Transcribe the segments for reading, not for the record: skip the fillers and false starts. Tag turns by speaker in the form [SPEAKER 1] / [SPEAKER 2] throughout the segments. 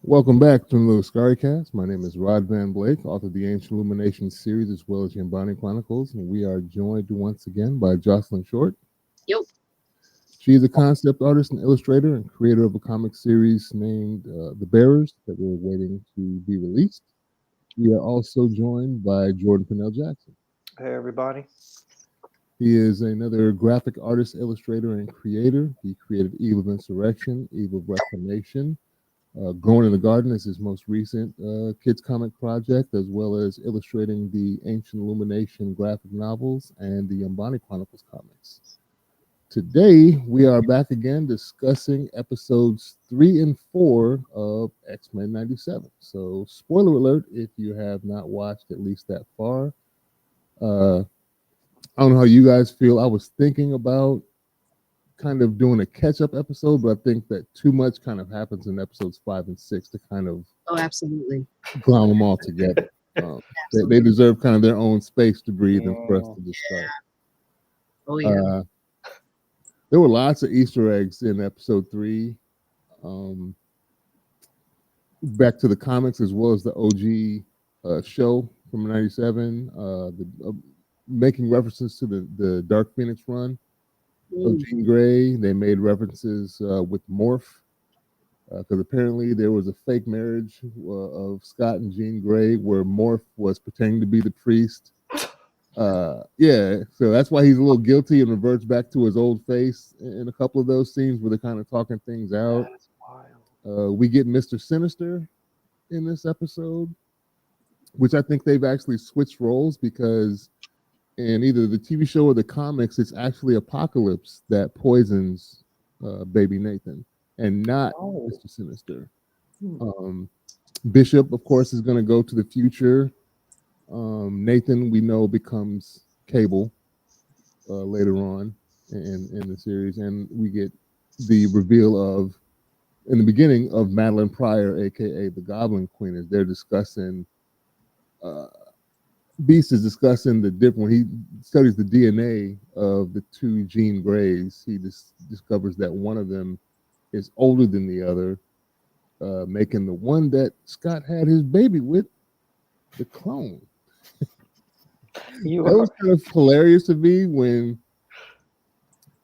[SPEAKER 1] Welcome back to the Askari Cast. My name is Rod Van Blake, author of the Ancient Illumination series as well as Yambani Chronicles, and we are joined once again by Jocelyn Short.
[SPEAKER 2] Yo.
[SPEAKER 1] She is a concept artist and illustrator and creator of a comic series named The Bearers that we're waiting to be released. We are also joined by Jordan Purnell Jackson.
[SPEAKER 3] Hey, everybody.
[SPEAKER 1] He is another graphic artist, illustrator, and creator. He created Eve of Insurrection, Eve of Reclamation. Growing in the Garden is his most recent kids comic project, as well as illustrating the Ancient Illumination graphic novels and the Yambani Chronicles comics. Today, we are back again discussing episodes 3 and 4 of X-Men 97. So, spoiler alert if you have not watched at least that far. I don't know how you guys feel. I was thinking about kind of doing a catch-up episode, but I think that too much kind of happens in episodes 5 and 6 to kind of
[SPEAKER 2] Absolutely.
[SPEAKER 1] glom them all together. They deserve kind of their own space to breathe and for us to discuss.
[SPEAKER 2] Oh yeah.
[SPEAKER 1] There were lots of Easter eggs in episode 3. Back to the comics as well as the OG show from 97. Making references to the Dark Phoenix run of Jean Grey. They made references with Morph because apparently there was a fake marriage of Scott and Jean Grey where Morph was pretending to be the priest. Yeah, so that's why he's a little guilty and reverts back to his old face in a couple of those scenes where they're kind of talking things out.
[SPEAKER 3] That's wild.
[SPEAKER 1] We get Mr. Sinister in this episode, which I think they've actually switched roles because in either the TV show or the comics, it's actually Apocalypse that poisons baby Nathan and not Mr. Sinister. Bishop, of course, is going to go to the future. Nathan, we know, becomes Cable later on in the series. And we get the reveal of, in the beginning, of Madeline Pryor, a.k.a. the Goblin Queen, as they're discussing Beast is discussing the different. When he studies the DNA of the two Jean Greys, he discovers that one of them is older than the other, making the one that Scott had his baby with the clone. That was kind of hilarious to me when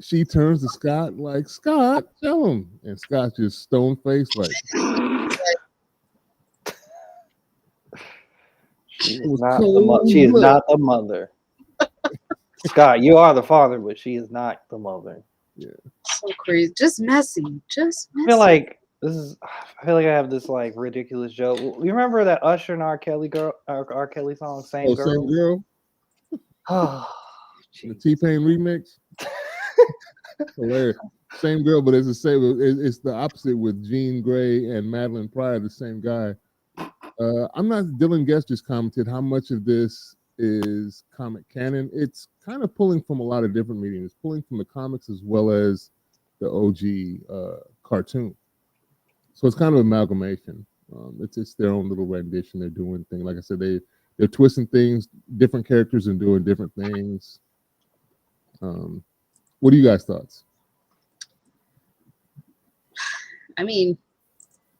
[SPEAKER 1] she turns to Scott like, "Scott, tell him," and Scott just stone faced like.
[SPEAKER 3] She is not the mother. Scott, you are the father, but she is not the mother.
[SPEAKER 1] Yeah.
[SPEAKER 2] So crazy. Just messy.
[SPEAKER 3] I feel like I have this like ridiculous joke. You remember that Usher and R. Kelly song, Same Girl?
[SPEAKER 1] Same Girl?
[SPEAKER 3] Oh,
[SPEAKER 1] the T-Pain remix? Hilarious. Same girl, but it's the same. It's the opposite with Jean Grey and Madeline Pryor, the same guy. I'm not. Dylan Guest just commented how much of this is comic canon. It's kind of pulling from a lot of different mediums. It's pulling from the comics as well as the OG cartoon. So it's kind of amalgamation. It's their own little rendition. They're doing things. Like I said, they're twisting things, different characters, and doing different things. What are you guys' thoughts?
[SPEAKER 2] I mean,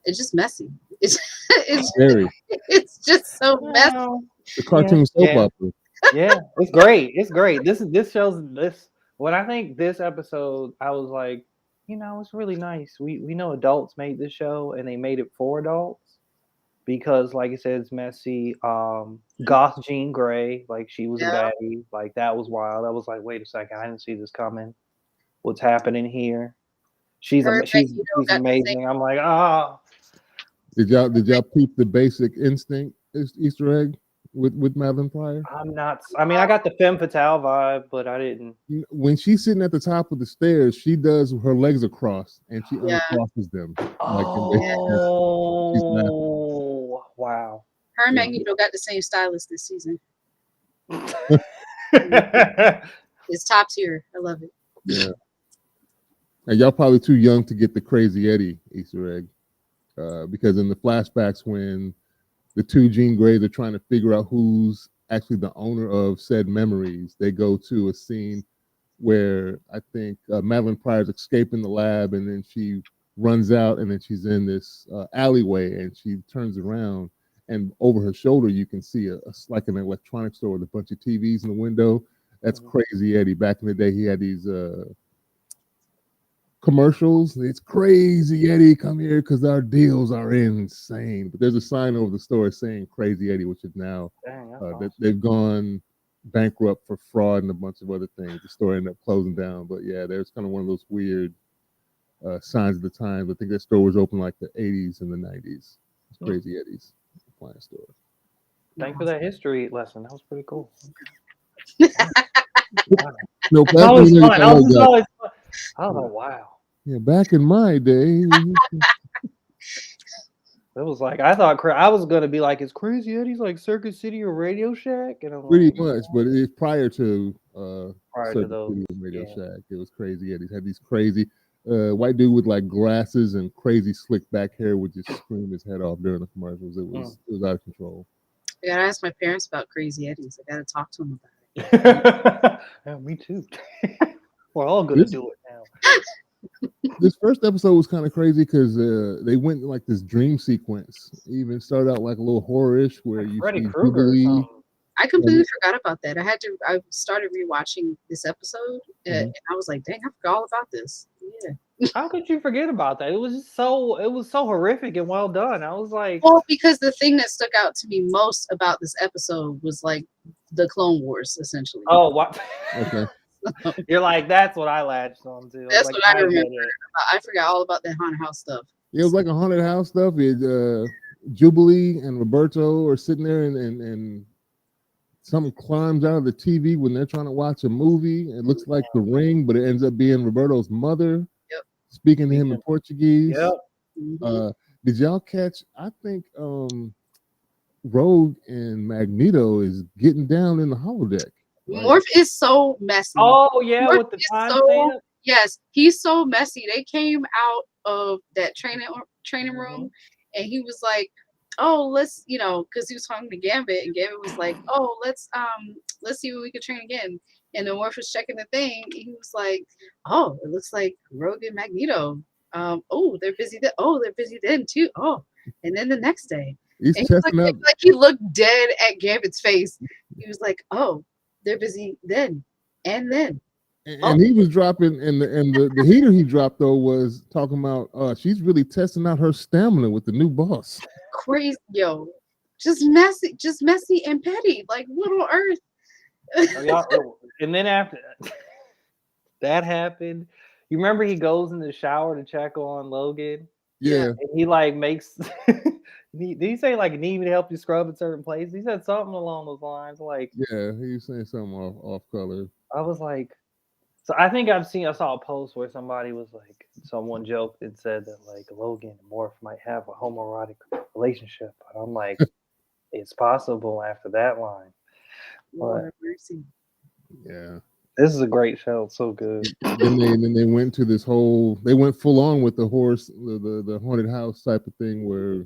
[SPEAKER 2] it's just messy. It's
[SPEAKER 1] very.
[SPEAKER 2] It's just so messy.
[SPEAKER 1] The cartoon soap opera.
[SPEAKER 3] Yeah, it's great. It's great. This shows this. When I think this episode, I was like, it's really nice. We know adults made this show and they made it for adults because, like I said, it's messy. Goth Jean Grey, like she was a baddie. Like that was wild. I was like, wait a second, I didn't see this coming. What's happening here? She's amazing. I'm like, ah.
[SPEAKER 1] Did y'all peep the Basic Instinct Easter egg with Madeline Pryor?
[SPEAKER 3] I'm not. I mean, I got the femme fatale vibe, but I didn't.
[SPEAKER 1] When she's sitting at the top of the stairs, she does her legs across and she uncrosses them.
[SPEAKER 3] Oh, wow!
[SPEAKER 2] Her and Magneto got the same stylist this season. It's top tier. I love it.
[SPEAKER 1] Yeah. And y'all probably too young to get the Crazy Eddie Easter egg. Because in the flashbacks, when the two Jean Greys are trying to figure out who's actually the owner of said memories, they go to a scene where I think Madeline Pryor's escaping the lab, and then she runs out, and then she's in this alleyway, and she turns around, and over her shoulder you can see like an electronics store with a bunch of TVs in the window. That's Crazy Eddie. Back in the day, he had these commercials. It's Crazy Eddie, come here because our deals are insane. But there's a sign over the store saying Crazy Eddie, which is now
[SPEAKER 3] awesome.
[SPEAKER 1] they've gone bankrupt for fraud and a bunch of other things. The store ended up closing down. But yeah, there's kind of one of those weird signs of the times. I think that store was open like the 80s and the 90s. It's Crazy Eddie's appliance store.
[SPEAKER 3] Thanks for that history lesson. That was pretty cool.
[SPEAKER 1] No,
[SPEAKER 3] That was fun. I was always fun. Oh wow.
[SPEAKER 1] Yeah, back in my day.
[SPEAKER 3] It was like I thought I was gonna be like, is Crazy Eddie's like Circuit City or Radio Shack? And I'm
[SPEAKER 1] pretty
[SPEAKER 3] like,
[SPEAKER 1] much, but it's prior to
[SPEAKER 3] those,
[SPEAKER 1] Radio Shack. It was Crazy Eddie's. Had these crazy white dude with like glasses and crazy slick back hair would just scream his head off during the commercials. It was out of control.
[SPEAKER 2] I gotta ask my parents about Crazy Eddie's. I gotta talk to them about
[SPEAKER 3] it. Yeah, me too. We're all gonna do it now.
[SPEAKER 1] This first episode was kind of crazy because they went like this dream sequence. It even started out like a little horror-ish where you
[SPEAKER 3] Freddy
[SPEAKER 1] see
[SPEAKER 3] Krueger.
[SPEAKER 2] I completely forgot about that. I started rewatching this episode and I was like, dang, I forgot all about this. Yeah.
[SPEAKER 3] How could you forget about that? It was so horrific and well done. I was like,
[SPEAKER 2] well, because the thing that stuck out to me most about this episode was like the Clone Wars, essentially.
[SPEAKER 3] Oh, what?
[SPEAKER 1] Okay.
[SPEAKER 3] You're like, that's what I latched on to.
[SPEAKER 2] That's
[SPEAKER 3] like,
[SPEAKER 2] what I remember. I forgot all about that haunted house stuff.
[SPEAKER 1] Yeah, it was like a haunted house stuff. Jubilee and Roberto are sitting there and something climbs out of the TV when they're trying to watch a movie. It looks like The Ring, but it ends up being Roberto's mother speaking to him in Portuguese.
[SPEAKER 3] Yep.
[SPEAKER 1] Did y'all catch? I think Rogue and Magneto is getting down in the holodeck.
[SPEAKER 2] Right? Morph is so messy.
[SPEAKER 3] Oh yeah,
[SPEAKER 2] Morph
[SPEAKER 3] with the time
[SPEAKER 2] yes, he's so messy. They came out of that training room, and he was like, "Oh, let's," because he was talking to Gambit, and Gambit was like, "Oh, let's see when we can train again." And then Morph was checking the thing. And he was like, "Oh, it looks like Rogue and Magneto. Oh, they're busy. They're busy then too. Oh, and then the next day."
[SPEAKER 1] He's testing up.
[SPEAKER 2] Like he looked dead at Gambit's face. He was like, "Oh, they're busy then, and then."
[SPEAKER 1] And he was dropping, and the heater he dropped though was talking about she's really testing out her stamina with the new boss.
[SPEAKER 2] Crazy, yo, just messy and petty. Like what on earth?
[SPEAKER 3] And then after that happened, you remember he goes in the shower to check on Logan.
[SPEAKER 1] Yeah.
[SPEAKER 3] And he like makes. Did he say like need me to help you scrub in certain places? He said something along those lines. Like
[SPEAKER 1] yeah, he was saying something off color.
[SPEAKER 3] I was like, so I think I saw a post where somebody was like, someone joked and said that like Logan and Morph might have a homoerotic relationship, but I'm like, it's possible after that line.
[SPEAKER 2] Lord mercy.
[SPEAKER 1] Yeah.
[SPEAKER 3] This is a great show. It's so good.
[SPEAKER 1] then they went to this whole. They went full on with the the haunted house type of thing where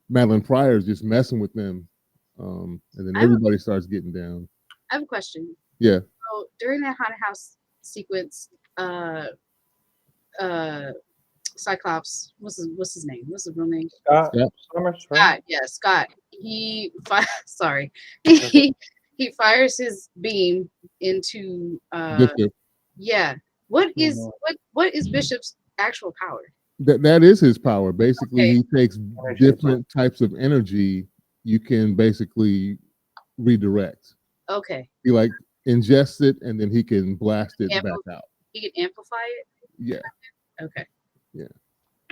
[SPEAKER 1] Madeline Pryor's just messing with them, and then everybody starts getting down.
[SPEAKER 2] I have a question.
[SPEAKER 1] Yeah.
[SPEAKER 2] So during that haunted house sequence, Cyclops, what's his name? What's his real name?
[SPEAKER 3] Scott.
[SPEAKER 2] Scott. Yeah, Scott. He fires his beam into
[SPEAKER 1] Bishop.
[SPEAKER 2] Yeah. What is Bishop's actual power?
[SPEAKER 1] That is his power. Basically, he takes different types of energy. You can basically redirect.
[SPEAKER 2] Okay.
[SPEAKER 1] He like ingests it and then he can blast it back out.
[SPEAKER 2] He can amplify it?
[SPEAKER 1] Yeah.
[SPEAKER 2] Okay.
[SPEAKER 1] Yeah.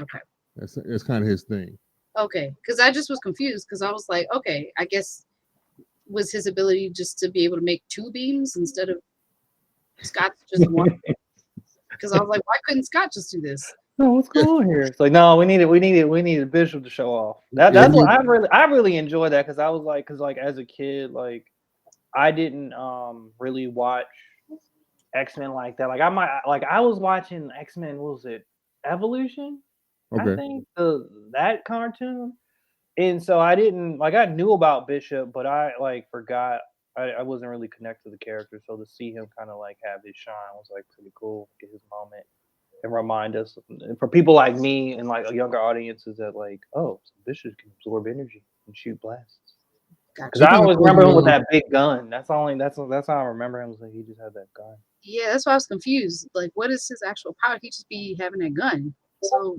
[SPEAKER 2] Okay.
[SPEAKER 1] That's kind of his thing.
[SPEAKER 2] Okay. Because I just was confused because I was like, okay, I guess was his ability just to be able to make two beams instead of Scott's just one? Because I was like, why couldn't Scott just do this?
[SPEAKER 3] No, what's going on here? It's like, no, we needed Bishop to show off. That's what I really enjoyed that because I was like, as a kid, like I didn't really watch X-Men like that. Like I was watching X-Men, what was it? Evolution?
[SPEAKER 1] Okay.
[SPEAKER 3] I think that cartoon. And so I didn't I knew about Bishop, but I forgot I wasn't really connected to the character. So to see him kind of like have his shine was like pretty cool, get his moment. and remind us, and for people like me and like younger audiences, that like, oh, so Bishop can absorb energy and shoot blasts. Because I always remember him with that big gun. That's how I remember him. Was like he just had that gun.
[SPEAKER 2] Yeah, that's why I was confused. Like, what is his actual power? He just be having a gun. So,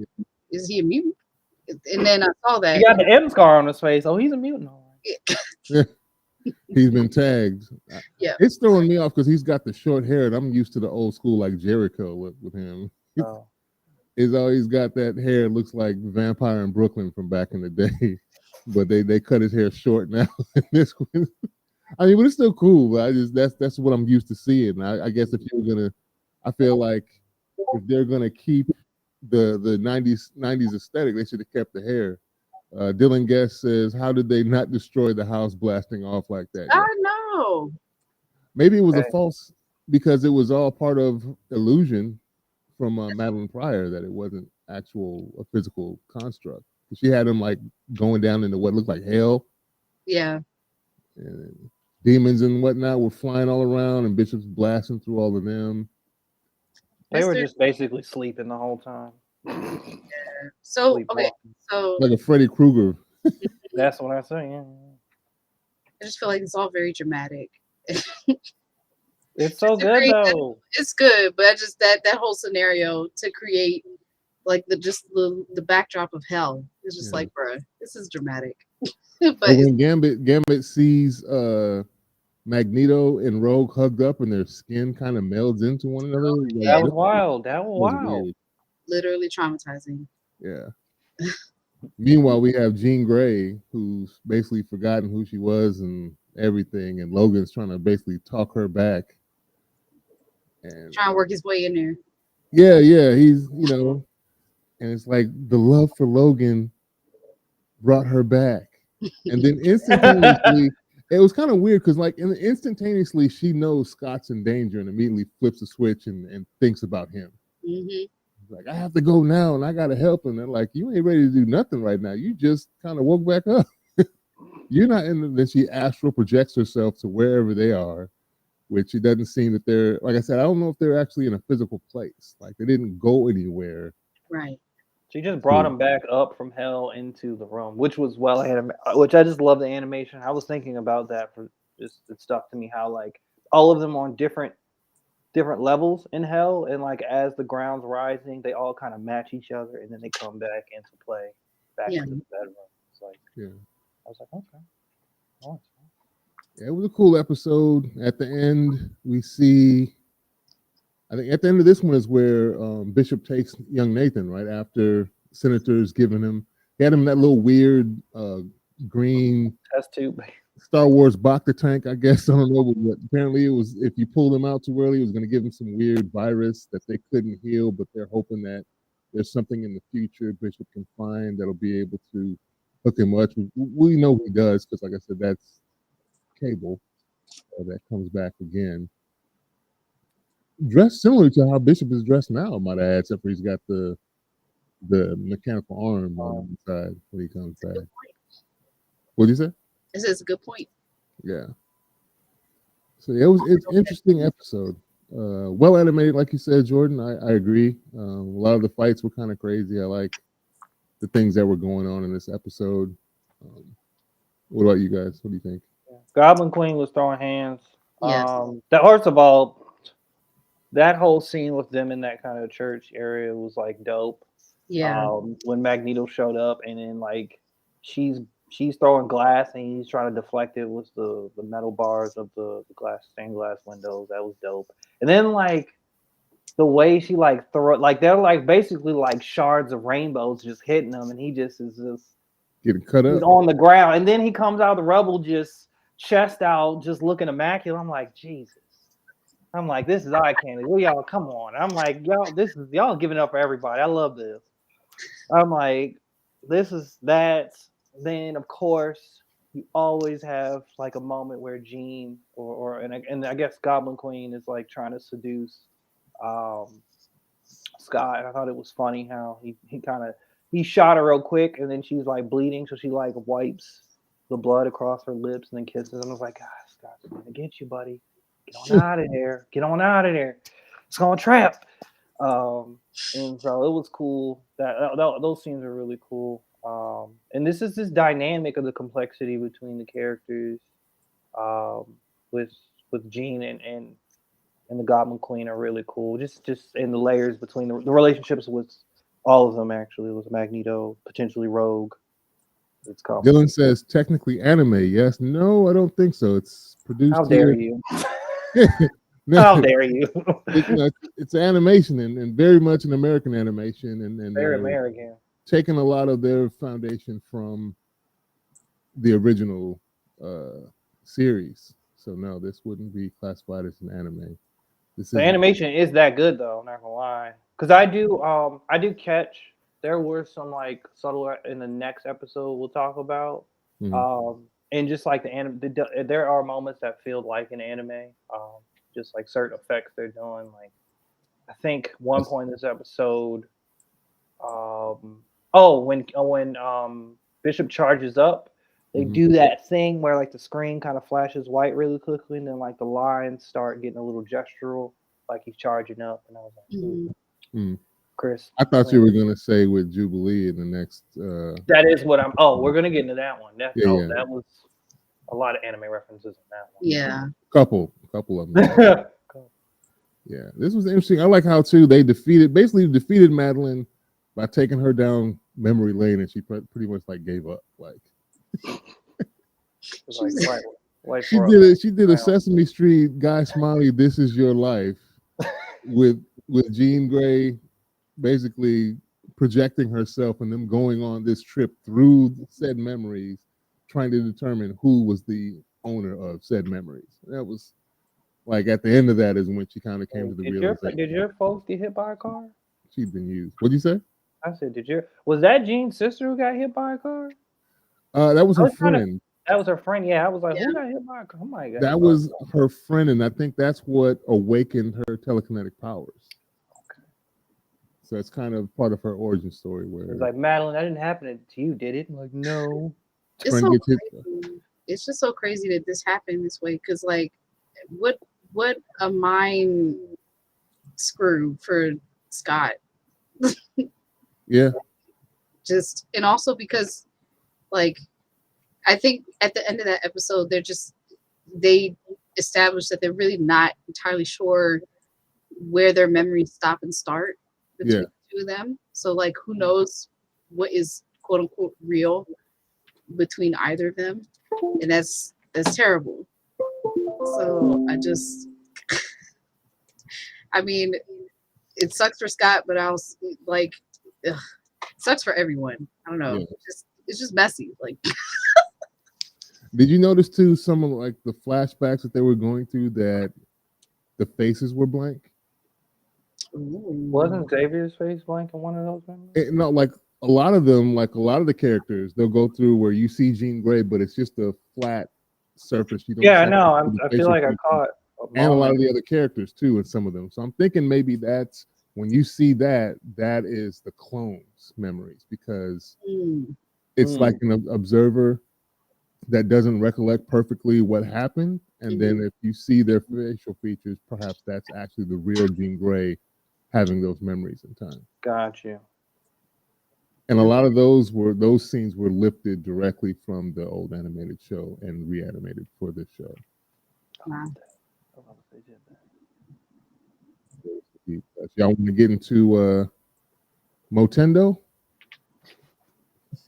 [SPEAKER 2] is he a mutant? And then I saw that
[SPEAKER 3] He got the M scar on his face. Oh, he's a mutant.
[SPEAKER 1] Yeah. He's been tagged.
[SPEAKER 2] Yeah.
[SPEAKER 1] It's throwing me off because he's got the short hair, and I'm used to the old school like Jericho look with him.
[SPEAKER 3] Oh.
[SPEAKER 1] He's always got that hair. Looks like Vampire in Brooklyn from back in the day, but they cut his hair short now. This one, I mean, but it's still cool. But that's what I'm used to seeing. I guess if you're gonna, I feel like if they're gonna keep the 90s aesthetic, they should have kept the hair. Dylan Guest says, "How did they not destroy the house blasting off like that?"
[SPEAKER 2] I know.
[SPEAKER 1] Maybe it was a false, because it was all part of illusion from Madeline Pryor, that it wasn't a physical construct. She had him like going down into what looked like hell.
[SPEAKER 2] Yeah.
[SPEAKER 1] And demons and whatnot were flying all around, and Bishop's blasting through all of them.
[SPEAKER 3] They were just basically sleeping the whole time.
[SPEAKER 2] Yeah. So
[SPEAKER 1] like a Freddy Krueger.
[SPEAKER 3] That's what I say. Yeah.
[SPEAKER 2] I just feel like it's all very dramatic.
[SPEAKER 3] It's so good though.
[SPEAKER 2] It's good, but I just that whole scenario to create like the backdrop of hell is just like, bro, this is dramatic. But
[SPEAKER 1] when Gambit sees Magneto and Rogue hugged up and their skin kind of melds into one another.
[SPEAKER 3] That was wild. That was wild.
[SPEAKER 2] Weird. Literally traumatizing.
[SPEAKER 1] Yeah. Meanwhile, we have Jean Grey, who's basically forgotten who she was and everything, and Logan's trying to basically talk her back. And
[SPEAKER 2] trying to work his way in there.
[SPEAKER 1] Yeah, he's, and it's like the love for Logan brought her back. And then instantaneously, it was kind of weird because like instantaneously she knows Scott's in danger and immediately flips the switch and thinks about him.
[SPEAKER 2] Mm-hmm.
[SPEAKER 1] Like, I have to go now and I got to help him. They're like, you ain't ready to do nothing right now. You just kind of woke back up. You're not in then she astral projects herself to wherever they are, which it doesn't seem that they're, like I said, I don't know if they're actually in a physical place. Like they didn't go anywhere.
[SPEAKER 2] Right.
[SPEAKER 3] She just brought him back up from hell into the room, which was which I just love the animation. I was thinking about that for just it stuck to me how like all of them on different levels in hell, and like as the ground's rising, they all kind of match each other, and then they come back into play back into the bedroom. It's like I was like, okay. Oh,
[SPEAKER 1] yeah, it was a cool episode. At the end, we see. I think at the end of this one is where Bishop takes young Nathan, right after Senator's giving him, he had him that little weird green
[SPEAKER 3] test tube,
[SPEAKER 1] Star Wars Bacta tank, I guess. I don't know, but apparently it was, if you pulled him out too early, it was going to give him some weird virus that they couldn't heal, but they're hoping that there's something in the future Bishop can find that'll be able to hook him up. We know he does because, like I said, that's Cable that comes back again. Dressed similar to how Bishop is dressed now, might I add, except for he's got the mechanical arm on the side when he comes back. What did you say?
[SPEAKER 2] This is a good point.
[SPEAKER 1] Yeah. So it's an interesting episode. Well animated, like you said, Jordan. I agree. A lot of the fights were kind of crazy. I like the things that were going on in this episode. What about you guys? What do you think?
[SPEAKER 3] Goblin Queen was throwing hands.
[SPEAKER 2] Yes.
[SPEAKER 3] First of all, that whole scene with them in that kind of church area was like dope.
[SPEAKER 2] Yeah.
[SPEAKER 3] When Magneto showed up and then like she's throwing glass and he's trying to deflect it with the metal bars of the stained glass windows. That was dope. And then like the way she like like they're like basically like shards of rainbows just hitting him, and he just is just
[SPEAKER 1] getting cut up.
[SPEAKER 3] He's on the ground, and then he comes out of the rubble just chest out, just looking immaculate. I'm like, Jesus. I'm like, this is eye candy. Well, y'all, come on. I'm like, y'all giving up for everybody. I love this. I'm like, this is that. Then of course you always have like a moment where Jean and I guess Goblin Queen is like trying to seduce Scott. I thought it was funny how he shot her real quick, and then she's like bleeding, so she like wipes the blood across her lips and then kisses him. I was like, God, Scott's gonna get you, buddy. Get on out of there. Get on out of there. It's gonna trap. And so it was cool. Those scenes are really cool. And this is this dynamic of the complexity between the characters, um, with Jean and the Goblin Queen are really cool. Just in the layers between the relationships with all of them, actually, with Magneto, potentially Rogue. It's complicated.
[SPEAKER 1] Dylan says technically anime. Yes, no, I don't think so. It's produced.
[SPEAKER 3] How dare
[SPEAKER 1] here.
[SPEAKER 3] you?
[SPEAKER 1] No,
[SPEAKER 3] How dare you?
[SPEAKER 1] it's animation and very much an American animation, and
[SPEAKER 3] Very American.
[SPEAKER 1] taking a lot of their foundation from the original series. So no, this wouldn't be classified as an anime.
[SPEAKER 3] The animation is that good though, I'm not gonna lie. Because I do catch there were some like subtle in the next episode we'll talk about. And just like there are moments that feel like an anime. Just like certain effects they're doing. Like I think one point in this episode, when Bishop charges up, they do that thing where like the screen kind of flashes white really quickly, and then like the lines start getting a little gestural, like he's charging up. And I was like, Chris,
[SPEAKER 1] I thought you were gonna say with Jubilee in the next.
[SPEAKER 3] That is what I'm. Oh, we're gonna get into that one. That was a lot of anime references in that one.
[SPEAKER 2] Yeah,
[SPEAKER 1] couple of them. Yeah, this was interesting. I like how too they basically defeated Madeline by taking her down memory lane, and she pretty much like gave up. Like, she did a Sesame Street Guy Smiley, "This Is Your Life," with Jean Grey basically projecting herself and them going on this trip through said memories, trying to determine who was the owner of said memories. That was like at the end of that is when she kind of came to the realization.
[SPEAKER 3] Did your folks get hit by a car?
[SPEAKER 1] She'd been used. What'd you say?
[SPEAKER 3] I said, was that Jean's sister who got hit by a car?
[SPEAKER 1] That was her friend.
[SPEAKER 3] That was her friend. Yeah, I was like, who got hit by a car? Oh my God.
[SPEAKER 1] That was her friend, and I think that's what awakened her telekinetic powers. Okay. So it's kind of part of her origin story. Where
[SPEAKER 3] it's like, Madeline, that didn't happen to you, did it? I'm like, no.
[SPEAKER 2] It's so crazy. It's just so crazy that this happened this way. Because like, what a mind screw for Scott.
[SPEAKER 1] Yeah.
[SPEAKER 2] Just, and also because like I think at the end of that episode they established that they're really not entirely sure where their memories stop and start between the two of them. So like who knows what is quote unquote real between either of them. And that's terrible. So I mean, it sucks for Scott, but I was like, it sucks for everyone. I don't know. Yeah. It's just messy. Like,
[SPEAKER 1] did you notice too some of like the flashbacks that they were going through that the faces were blank?
[SPEAKER 3] Wasn't Xavier's face blank in one of those memories?
[SPEAKER 1] No, like a lot of them, like a lot of the characters, they'll go through where you see Jean Grey, but it's just a flat surface. You don't.
[SPEAKER 3] Yeah, I know. I feel like I caught.
[SPEAKER 1] And a lot of the other characters too, in some of them. So I'm thinking maybe that's when you see that is the clones' memories, because it's like an observer that doesn't recollect perfectly what happened, and then if you see their facial features, perhaps that's actually the real Jean Grey having those memories in time.
[SPEAKER 3] Got you.
[SPEAKER 1] And a lot of those scenes were lifted directly from the old animated show and reanimated for this show.
[SPEAKER 2] Wow.
[SPEAKER 1] Y'all want to get into Motendo?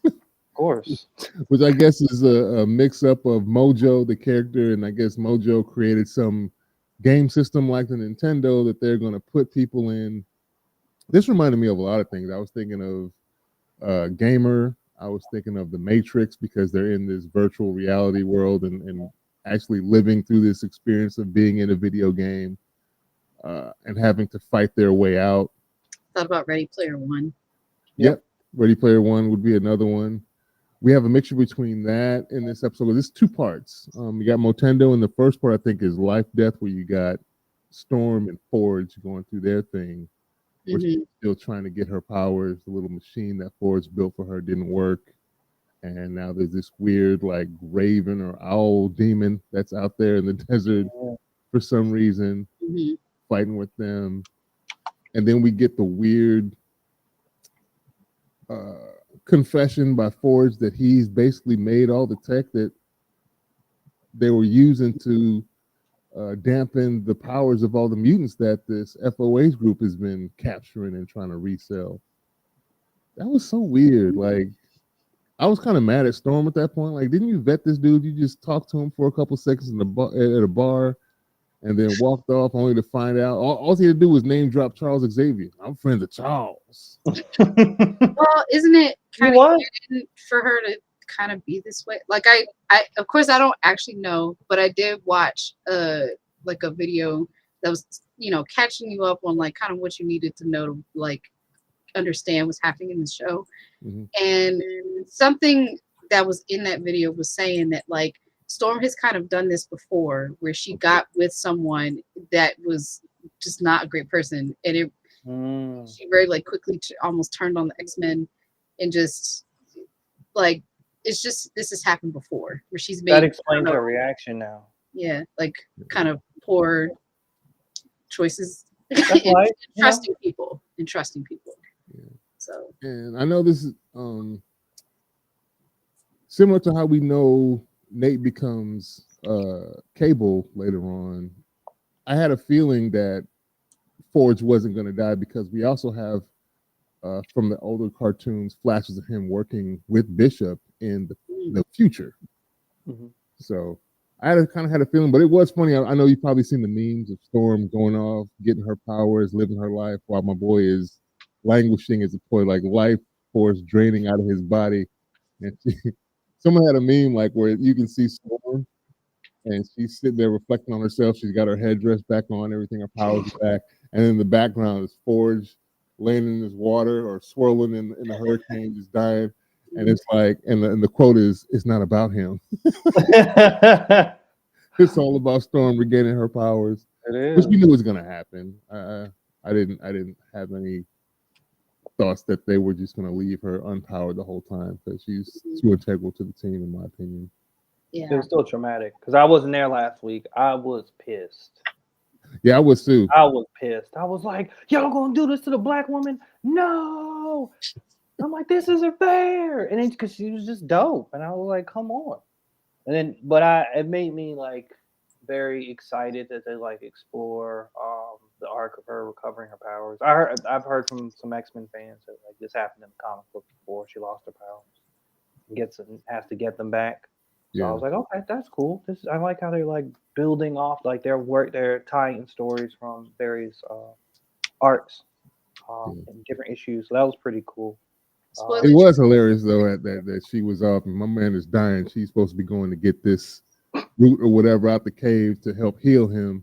[SPEAKER 3] Of course.
[SPEAKER 1] Which I guess is a mix-up of Mojo, the character, and I guess Mojo created some game system like the Nintendo that they're going to put people in. This reminded me of a lot of things. I was thinking of Gamer. I was thinking of The Matrix, because they're in this virtual reality world and actually living through this experience of being in a video game and having to fight their way out.
[SPEAKER 2] Thought about Ready Player One.
[SPEAKER 1] Yep. Ready Player One would be another one. We have a mixture between that and this episode. This is two parts. You got Motendo, and the first part I think is Life Death, where you got Storm and Forge going through their thing, where she's still trying to get her powers. The little machine that Forge built for her didn't work, and now there's this weird like raven or owl demon that's out there in the desert for some reason, fighting with them. and then we get the weird confession by Forge that he's basically made all the tech that they were using to dampen the powers of all the mutants that this FOH group has been capturing and trying to resell. That was so weird. Like, I was kind of mad at Storm at that point. Like, didn't you vet this dude? You just talked to him for a couple seconds in at a bar and then walked off only to find out. All he had to do was name drop Charles Xavier. I'm friends with Charles.
[SPEAKER 2] Well, isn't it kind of for her to kind of be this way? Like, I of course I don't actually know, but I did watch like a video that was, you know, catching you up on like kind of what you needed to know to like understand what's happening in the show. And something that was in that video was saying that like Storm has kind of done this before, where she got with someone that was just not a great person, and it she very like quickly almost turned on the X-Men, and just like it's just this has happened before where she's made
[SPEAKER 3] that explains her reaction now.
[SPEAKER 2] Yeah, like kind of poor choices
[SPEAKER 3] in
[SPEAKER 2] trusting people.
[SPEAKER 1] Yeah.
[SPEAKER 2] So,
[SPEAKER 1] and I know this is similar to how we know Nate becomes Cable later on. I had a feeling that Forge wasn't going to die because we also have from the older cartoons flashes of him working with Bishop in the future. So I kind of had a feeling, but it was funny. I know you've probably seen the memes of Storm going off, getting her powers, living her life, while my boy is languishing as a toy, like life force draining out of his body. And someone had a meme like where you can see Storm, and she's sitting there reflecting on herself. She's got her headdress back on, everything, her powers back, and in the background is Forge laying in this water or swirling in the hurricane, just dying. And it's like, and the quote is, "It's not about him." It's all about Storm regaining her powers, which we knew was going to happen. I didn't have any thoughts that they were just going to leave her unpowered the whole time, because she's too integral to the team, in my opinion.
[SPEAKER 2] Yeah,
[SPEAKER 3] it was still traumatic because I wasn't there last week. I was pissed.
[SPEAKER 1] Yeah, I was too.
[SPEAKER 3] I was pissed. I was like, "Y'all gonna do this to the black woman? No!" I'm like, "This isn't fair." And then because she was just dope, and I was like, "Come on." And then, but it made me like very excited that they like explore the arc of her recovering her powers. I've heard from some X-Men fans that like this happened in the comic book before. She lost her powers, has to get them back. So I was like, okay, that's cool. I like how they're like building off like they're tying stories from various arcs and different issues. So that was pretty cool.
[SPEAKER 1] It was hilarious though that she was off and my man is dying. She's supposed to be going to get this root or whatever out the cave to help heal him,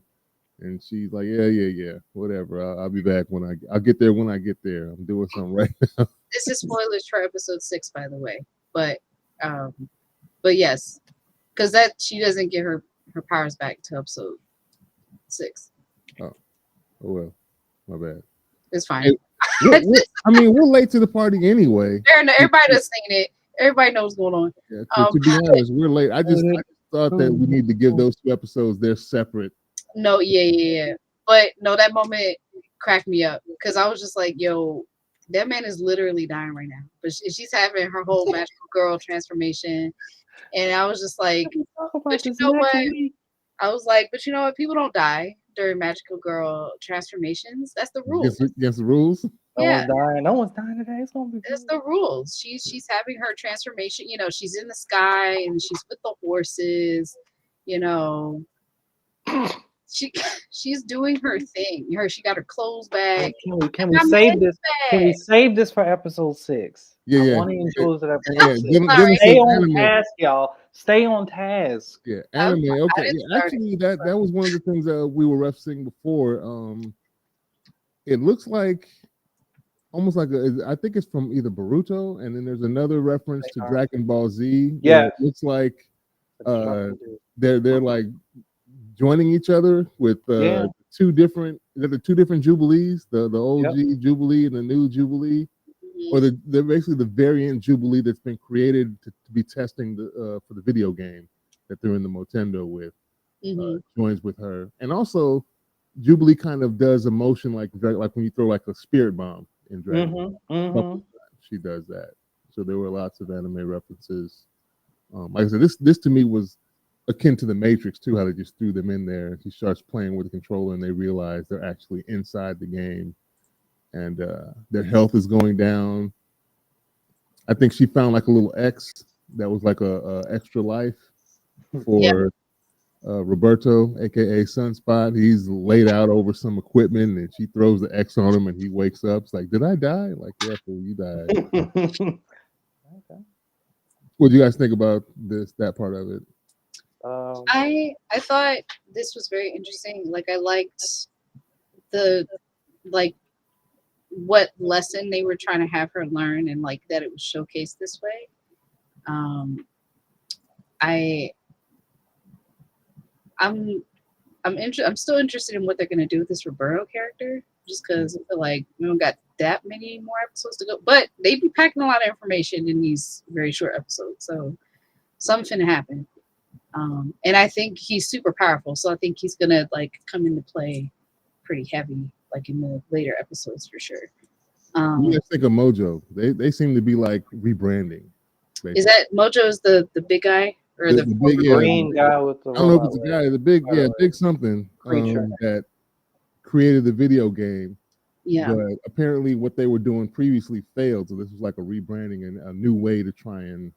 [SPEAKER 1] and she's like, yeah, whatever. I'll be back I'll get there when I get there. I'm doing something right now.
[SPEAKER 2] This is spoilers for episode 6, by the way, but yes, because that she doesn't get her powers back to episode 6.
[SPEAKER 1] Oh well, my bad.
[SPEAKER 2] It's fine.
[SPEAKER 1] Hey, we're late to the party anyway.
[SPEAKER 2] Everybody has seen it. Everybody knows what's going on.
[SPEAKER 1] Yeah, to be honest, we're late. I just thought that we need to give those 2 episodes their separate.
[SPEAKER 2] No, yeah. But no, that moment cracked me up because I was just like, yo, that man is literally dying right now. But she's having her whole magical girl transformation. And I was just like, but you know what? I was like, but you know what? People don't die during magical girl transformations. That's the rules.
[SPEAKER 1] Against the rules?
[SPEAKER 2] Yeah.
[SPEAKER 3] No one's dying today. It's gonna be
[SPEAKER 2] That's the rules. She's having her transformation. You know, she's in the sky and she's with the horses. You know, she's doing her thing. She got her clothes back.
[SPEAKER 3] Can we save this? Can we save this for episode 6?
[SPEAKER 1] Yeah.
[SPEAKER 3] I want to include that
[SPEAKER 2] Stay
[SPEAKER 3] on task, y'all. Stay on task.
[SPEAKER 1] Yeah, anime. Okay, actually, that was one of the things that we were referencing before. It looks like almost like I think it's from either Boruto, and then there's another reference to Dragon Ball Z.
[SPEAKER 3] Yeah,
[SPEAKER 1] it looks like they're like joining each other with the two different Jubilees, the old Jubilee and the new Jubilee, or they're basically the variant Jubilee that's been created to be testing for the video game that they're in the Motendo with. Joins with her, and also Jubilee kind of does a motion like when you throw like a spirit bomb in Dragon. She does that. So there were lots of anime references. Like I said, this to me was akin to the Matrix too, how they just threw them in there. He starts playing with the controller and they realize they're actually inside the game, and their health is going down. I think she found like a little X that was like a extra life for Roberto, aka Sunspot. He's laid out over some equipment, and she throws the X on him, and he wakes up. It's like, did I die? Like, yeah, fool, you died.
[SPEAKER 3] Okay.
[SPEAKER 2] What
[SPEAKER 1] do you guys think about that part of it?
[SPEAKER 2] I thought this was very interesting. Like, I liked the what lesson they were trying to have her learn, and like that it was showcased this way. I'm still interested in what they're gonna do with this Roberto character, just because I feel like we don't got that many more episodes to go. But they be packing a lot of information in these very short episodes, so something's gonna happen. And I think he's super powerful, so I think he's gonna like come into play pretty heavy, like in the later episodes for sure.
[SPEAKER 1] You guys think of Mojo? They seem to be like rebranding.
[SPEAKER 2] Is that Mojo's the big guy or the
[SPEAKER 1] big
[SPEAKER 3] green guy with the?
[SPEAKER 1] I don't know if it's a guy. The big big something
[SPEAKER 3] creature
[SPEAKER 1] that created the video game.
[SPEAKER 2] Yeah.
[SPEAKER 1] But apparently, what they were doing previously failed, so this was like a rebranding and a new way to try and.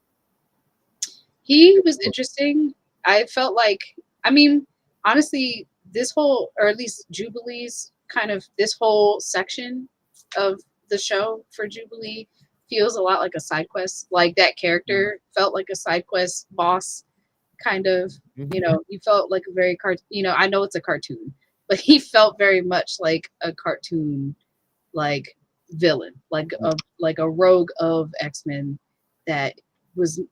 [SPEAKER 2] He was interesting. I felt like, I mean, honestly, this whole, or at least Jubilee's kind of this whole section of the show for Jubilee feels a lot like a side quest. Like that character felt like a side quest boss, kind of. You know, he felt like a very I know it's a cartoon, but he felt very much like a cartoon, like villain, like a rogue of X-Men that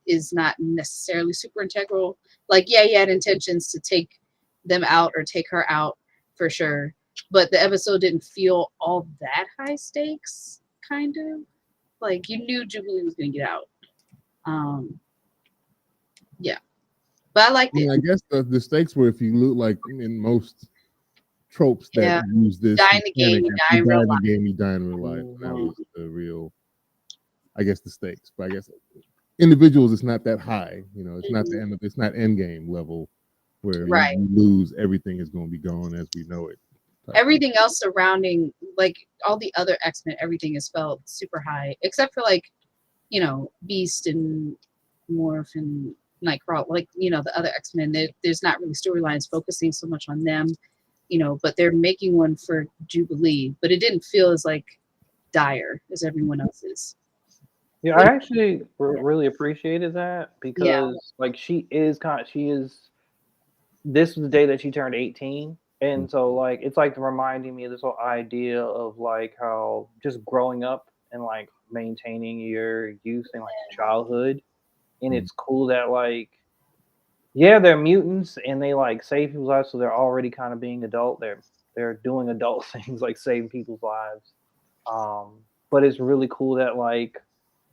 [SPEAKER 2] is not necessarily super integral. Like, yeah, he had intentions to take them out or take her out for sure, but the episode didn't feel all that high stakes. Kind of like you knew Jubilee was gonna get out. Yeah, but I liked it.
[SPEAKER 1] I guess the stakes were, if you look like in most tropes that use this,
[SPEAKER 2] die in the game, you die in real life.
[SPEAKER 1] You die in real life. And that was the real, I guess, the stakes. But I guess individuals, it's not that high. You know, it's not the end of, it's not end game level where you lose, everything is going to be gone as we know it.
[SPEAKER 2] Everything else surrounding, like all the other X-Men, everything is felt super high, except for like, you know, Beast and Morph and Nightcrawler, like, you know, the other X-Men. There's not really storylines focusing so much on them, you know, but they're making one for Jubilee, but it didn't feel as like dire as everyone else's.
[SPEAKER 3] Yeah, I actually really appreciated that because like this was the day that she turned 18. And so like it's like reminding me of this whole idea of like how just growing up and like maintaining your youth and like childhood. And it's cool that like they're mutants and they like save people's lives, so they're already kind of being adult. They're doing adult things like saving people's lives. But it's really cool that like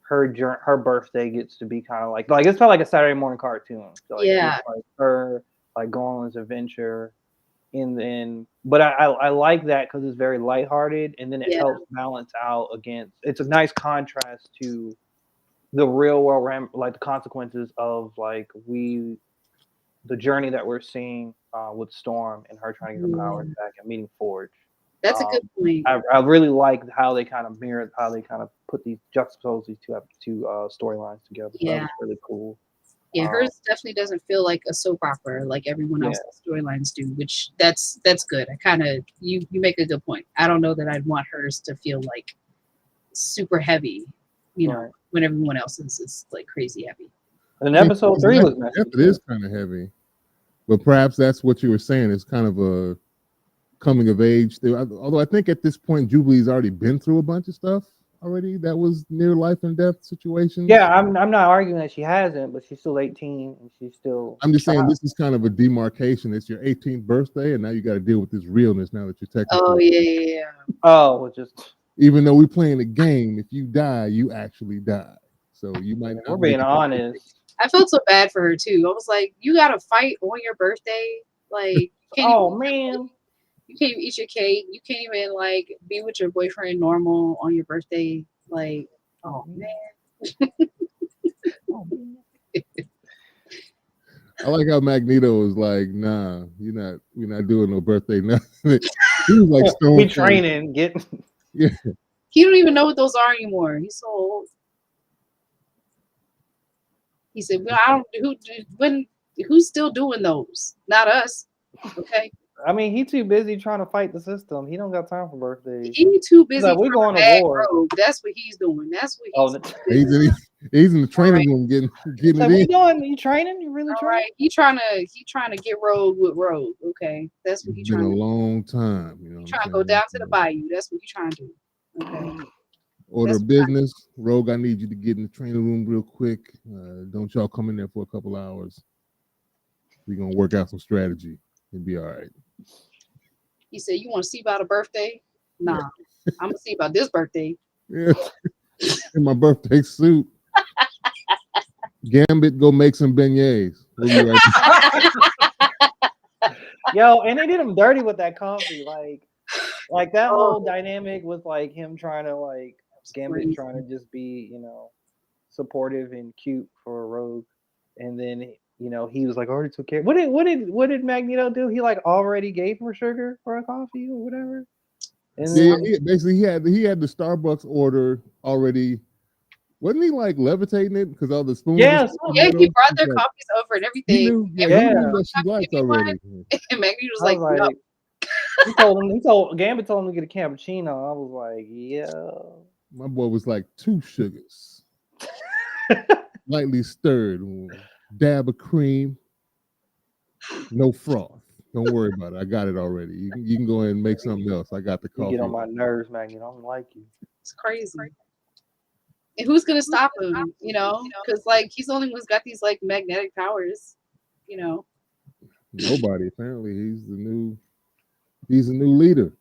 [SPEAKER 3] her birthday gets to be kind of like it's felt like a Saturday morning cartoon. So, like, it's like her like going on this adventure. And then, but I like that because it's very lighthearted, and then it helps balance out against. It's a nice contrast to the real world, like the consequences of like the journey that we're seeing with Storm and her trying to get her powers back and meeting Forge.
[SPEAKER 2] That's a good point.
[SPEAKER 3] I really like how they kind of mirrored, how they kind of put juxtapose these two storylines together. So that was really cool.
[SPEAKER 2] Yeah, hers definitely doesn't feel like a soap opera like everyone else's storylines do, which that's good. I kind of you make a good point. I don't know that I'd want hers to feel like super heavy, you know, when everyone else's is like crazy heavy.
[SPEAKER 3] And episode 3 was messy.
[SPEAKER 1] It is kind of heavy, but perhaps that's what you were saying. It's kind of a coming of age thing. Although I think at this point Jubilee's already been through a bunch of stuff already that was near life and death situations.
[SPEAKER 3] Yeah, I'm not arguing that she hasn't, but she's still 18 and she's still.
[SPEAKER 1] I'm just saying this is kind of a demarcation. It's your 18th birthday, and now you got to deal with this realness now that you're technically.
[SPEAKER 2] Oh yeah.
[SPEAKER 3] Oh, just.
[SPEAKER 1] Even though we're playing a game, if you die, you actually die. So you might.
[SPEAKER 3] We're being honest.
[SPEAKER 2] I felt so bad for her too. I was like, you got to fight on your birthday, like.
[SPEAKER 3] Oh man.
[SPEAKER 2] You can't even eat your cake. You can't even like be with your boyfriend normal on your birthday. Like, oh man.
[SPEAKER 1] I like how Magneto was like, "Nah, we're not doing no birthday nothing." He was like stone
[SPEAKER 3] We
[SPEAKER 1] cold.
[SPEAKER 3] training, getting.
[SPEAKER 1] Yeah,
[SPEAKER 2] He don't even know what those are anymore. He's so old. He said, "Well, I don't who's still doing those? Not us." Okay.
[SPEAKER 3] I mean, he too busy trying to fight the system. He don't got time for birthdays.
[SPEAKER 2] He's too busy.
[SPEAKER 3] Like, we're going to
[SPEAKER 2] bag
[SPEAKER 3] war.
[SPEAKER 2] Rogue. That's what he's doing. That's what
[SPEAKER 3] Oh,
[SPEAKER 2] he's
[SPEAKER 1] he's in the training
[SPEAKER 2] right.
[SPEAKER 1] room getting
[SPEAKER 3] like,
[SPEAKER 1] it
[SPEAKER 3] what you
[SPEAKER 1] in.
[SPEAKER 3] doing? You training? You really
[SPEAKER 2] all
[SPEAKER 3] training?
[SPEAKER 2] right. He trying to get Rogue with Rogue. Okay. That's what
[SPEAKER 1] It's
[SPEAKER 2] he's
[SPEAKER 1] been a
[SPEAKER 2] trying to do.
[SPEAKER 1] long time. You know,
[SPEAKER 2] He's trying to go down to the bayou. That's what he's trying to do. Okay.
[SPEAKER 1] Order
[SPEAKER 2] That's
[SPEAKER 1] of business. Rogue, I need you to get in the training room real quick. Don't y'all come in there for a couple hours. We're going to work out some strategy. It'll be all right.
[SPEAKER 2] He said, "You want to see about a birthday? Nah. I'm going to see about this birthday."
[SPEAKER 1] Yeah. In my birthday suit. Gambit, go make some beignets. We'll be right back.
[SPEAKER 3] Yo, and they did him dirty with that coffee. Like that
[SPEAKER 2] Oh.
[SPEAKER 3] whole dynamic with like him trying to like Gambit
[SPEAKER 2] Crazy.
[SPEAKER 3] trying to just be, supportive and cute for Rogue. And then, he was like, already took care. What did Magneto do? He like already gave her sugar for a coffee or whatever. And
[SPEAKER 1] Yeah,
[SPEAKER 3] then,
[SPEAKER 1] basically he had the Starbucks order already. Wasn't he like levitating it because all the spoons?
[SPEAKER 3] Yeah,
[SPEAKER 2] Yeah, he brought their coffees over and everything.
[SPEAKER 1] He knew, he
[SPEAKER 3] Yeah.
[SPEAKER 1] knew what she liked already.
[SPEAKER 2] And Maggie was
[SPEAKER 3] I
[SPEAKER 2] like,
[SPEAKER 3] was
[SPEAKER 2] "No."
[SPEAKER 3] like, Gambit told him to get a cappuccino. I was like, yeah.
[SPEAKER 1] My boy was like 2 sugars, lightly stirred, dab of cream, no froth. Don't worry about it. I got it already. You can go ahead and make something else. I got the
[SPEAKER 3] You
[SPEAKER 1] coffee.
[SPEAKER 3] get on my nerves, Maggie. I don't like you.
[SPEAKER 2] It's crazy. And who's gonna stop him? Because like he's the only one who's got these like magnetic powers.
[SPEAKER 1] Nobody. Apparently, he's the new leader.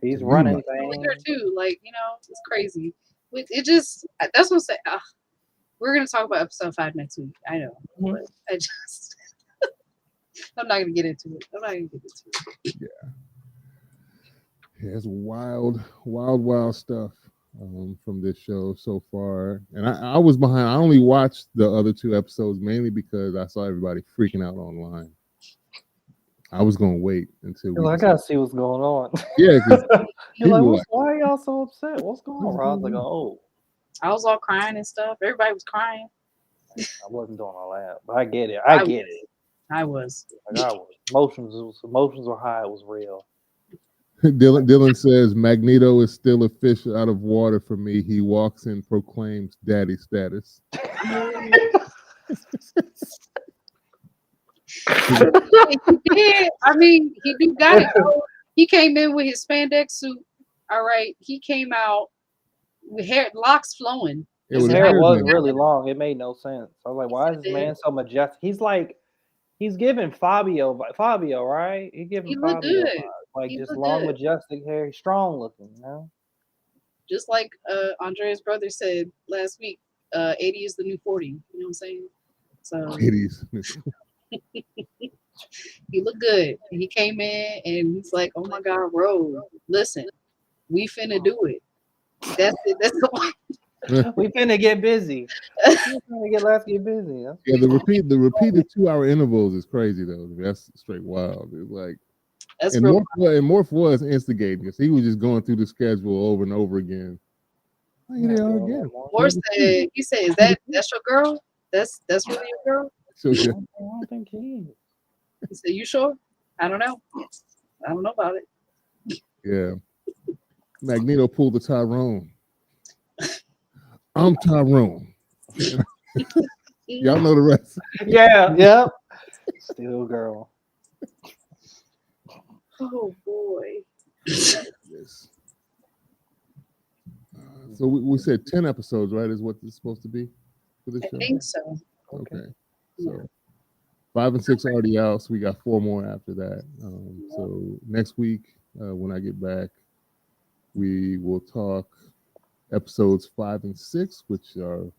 [SPEAKER 3] He's
[SPEAKER 1] To
[SPEAKER 3] running
[SPEAKER 1] me,
[SPEAKER 3] things.
[SPEAKER 2] Leader too. Like it's crazy. It just that's what I'm saying. We're gonna talk about episode 5 next week. I know, but I just I'm not gonna get into it.
[SPEAKER 1] Yeah, it's wild stuff from this show so far. And I was behind. I only watched the other 2 episodes mainly because I saw everybody freaking out online. I was gonna wait until
[SPEAKER 3] I gotta see what's going on.
[SPEAKER 1] Yeah, because
[SPEAKER 3] you're like, why are y'all so upset? What's going on? I was like, oh.
[SPEAKER 2] I was all crying and stuff. Everybody was crying.
[SPEAKER 3] I wasn't doing all that, but I get it. I get it.
[SPEAKER 2] I was.
[SPEAKER 3] Like I was. Emotions were high. It was real.
[SPEAKER 1] Dylan says Magneto is still a fish out of water for me. He walks and proclaims daddy status.
[SPEAKER 2] He did. I mean, he do got it. He came in with his spandex suit. All right. He came out with locks flowing.
[SPEAKER 3] His hair was really long. It made no sense. I was like, why is this man so majestic? He's giving Fabio, right? He
[SPEAKER 2] looked good.
[SPEAKER 3] Like just long, majestic hair, strong looking,
[SPEAKER 2] Just like Andrea's brother said last week, 80 is the new 40. You know what I'm saying? So
[SPEAKER 1] 80s.
[SPEAKER 2] He looked good. He came in and he's like, "Oh my God, Rose, listen, we finna do it. That's it. That's the one.
[SPEAKER 3] We finna get busy. Let's get busy."
[SPEAKER 1] Yeah, the repeated 2-hour intervals is crazy though. That's straight wild. It's like, and Morph was instigating because he was just going through the schedule over and over again. Here they are again.
[SPEAKER 2] Morph said, "He said, that's your girl? That's really your girl?"
[SPEAKER 1] So, yeah.
[SPEAKER 3] I don't think he is.
[SPEAKER 2] He said, "You sure?" I don't know. I don't know about it.
[SPEAKER 1] Yeah. Magneto pulled the Tyrone. I'm Tyrone. Y'all know the rest.
[SPEAKER 3] Yeah. Still girl.
[SPEAKER 2] Oh boy.
[SPEAKER 1] Yes. So we said 10 episodes, right? Is what it's supposed to be for this show?
[SPEAKER 2] I think so.
[SPEAKER 1] Okay. So 5 and 6 are already out, so we got 4 more after that. So next week, when I get back, we will talk episodes 5 and 6, which are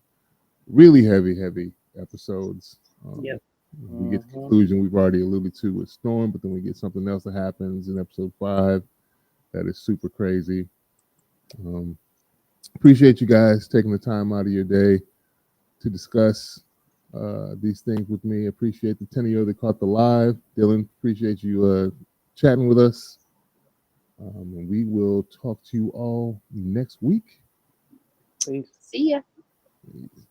[SPEAKER 1] really heavy episodes. We get the conclusion we've already alluded to with Storm, but then we get something else that happens in episode 5 that is super crazy. Appreciate you guys taking the time out of your day to discuss these things with me. Appreciate the 10 of you that caught the live. Dylan, appreciate you chatting with us. And we will talk to you all next week.
[SPEAKER 3] Peace.
[SPEAKER 2] See ya.
[SPEAKER 1] Peace.